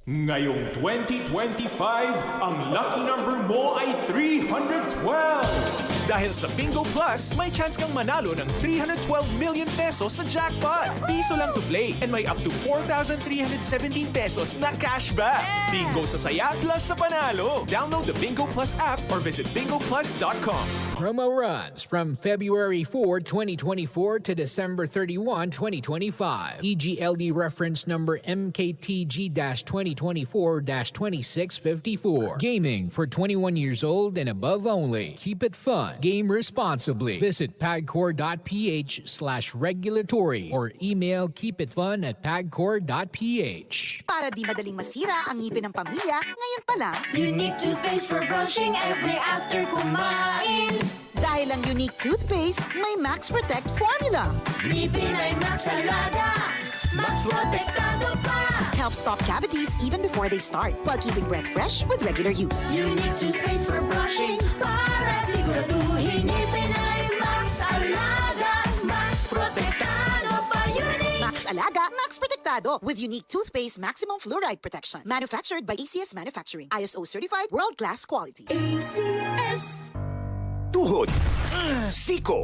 Ngayong 2025, ang lucky number mo ay 312! Dahil sa Bingo Plus, may chance kang manalo ng 312 million pesos sa jackpot. Piso lang to play and may up to 4,317 pesos na cashback. Bingo sa saya plus sa panalo. Download the Bingo Plus app or visit bingoplus.com. Promo runs from February 4, 2024 to December 31, 2025. EGLD reference number MKTG-2024-2654. Gaming for 21 years old and above only. Keep it fun. Game responsibly. Visit pagcor.ph/regulatory or email keepitfun@pagcor.ph. Para di madaling masira ang ngipin ng pamilya, ngayon pa lang, Unique toothpaste for brushing every after kumain. dahil ang unique toothpaste, may Max Protect formula. Ngipin ay Max Alaga, Max Protektado pa. Helps stop cavities even before they start, while keeping breath fresh with regular use. Unique toothpaste for brushing para siguraduhin ngipin ay Max Alaga, Max Protektado pa. Unique. Max Alaga, Max Protectado with unique toothpaste maximum fluoride protection. Manufactured by ACS Manufacturing. ISO certified world-class quality. ACS. Tuhod, siko,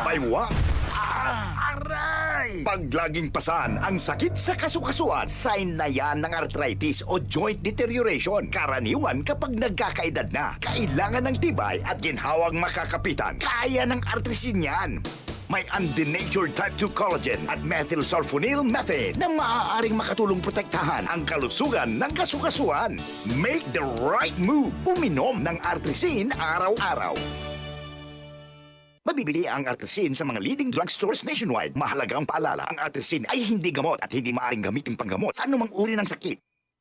baywa, aray! Pag laging pasan ang sakit sa kasukasuan, sign na yan ng arthritis o joint deterioration. Karaniwan kapag nagkakaedad na, kailangan ng tibay at ginhawang makakapitan. Kaya ng artrisin yan. May undenatured type 2 collagen at methylsulfonyl methane na maaaring makatulong protektahan ang kalusugan ng kasukasuan. Make the right move. Uminom ng artrisin araw-araw. Mabibili ang artrisin sa mga leading drugstores nationwide. Mahalagang paalala, ang artrisin ay hindi gamot at hindi maaaring gamitin panggamot sa anumang uri ng sakit.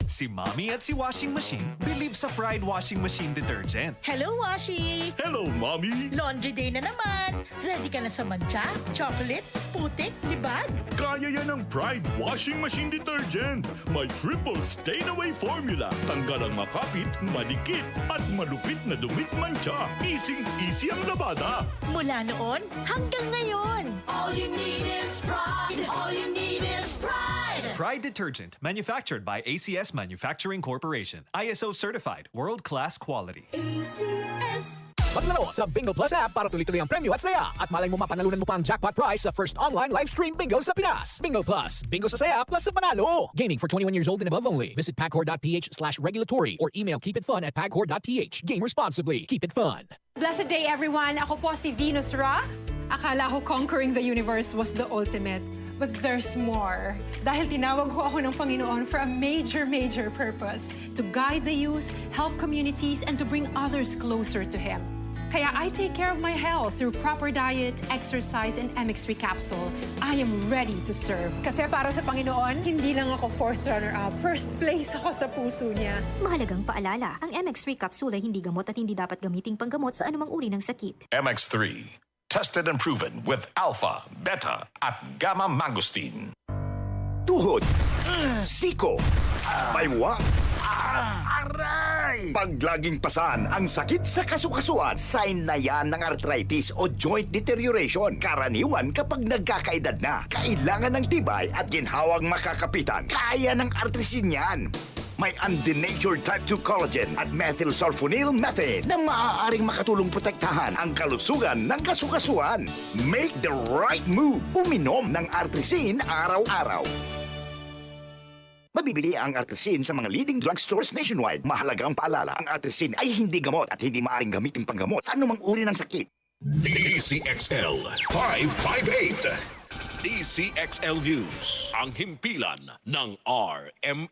Si Mommy at si Washing Machine believe sa Pride Washing Machine Detergent. Hello, Washi! Hello, Mommy! Laundry day na naman! Ready ka na sa mancha, chocolate, putik, libag? Kaya yan ang Pride Washing Machine Detergent. May triple stain-away formula. Tanggal ang makapit, malikit, at malupit na dumit mancha. Easy ang labada. Mula noon hanggang ngayon! All you need is pride. All you need is pride. Pride Detergent, manufactured by ACS Manufacturing Corporation. ISO certified, world-class quality. ACS. Maglaro sa Bingo Plus app para tuloy-tuloy ang premyo at saya. At malay mo mapanalunan mo pa ang jackpot prize sa first online live stream bingo sa Pinas. Bingo Plus, bingo sa saya plus sa panalo. Gaming for 21 years old and above only. Visit pagcor.ph/regulatory or email keepitfun@pagcor.ph. Game responsibly. Keep it fun. Blessed day, everyone. Ako po si Venus Ra. Akala ko conquering the universe was the ultimate. But there's more. Dahil tinawag ho ako ng Panginoon for a major purpose. To guide the youth, help communities, and to bring others closer to Him. Kaya I take care of my health through proper diet, exercise, and MX3 capsule. I am ready to serve. Kasi para sa Panginoon, hindi lang ako fourth runner-up. First place ako sa puso niya. Mahalagang paalala, ang MX3 capsule ay hindi gamot at hindi dapat gamiting panggamot sa anumang uri ng sakit. MX3. Tested and proven with alpha, beta, at gamma mangosteen. Tuhod, siko, baywa, aray! Pag laging pasan ang sakit sa kasukasuan, sign na yan ng arthritis o joint deterioration. Karaniwan kapag nagkakaedad na, kailangan ng tibay at ginhawang makakapitan. Kaya ng artrisin yan. May undenatured type 2 collagen at methylsulfonyl methane na maaaring makatulong protektahan ang kalusugan ng kasukasuan. Make the right move. Uminom ng artrisin araw-araw. Mabibili ang artrisin sa mga leading drugstores nationwide. Mahalagang paalala, ang artrisin ay hindi gamot at hindi maaaring gamitin panggamot sa anumang uri ng sakit. DCXL 558. DCXL News. Ang himpilan ng RM.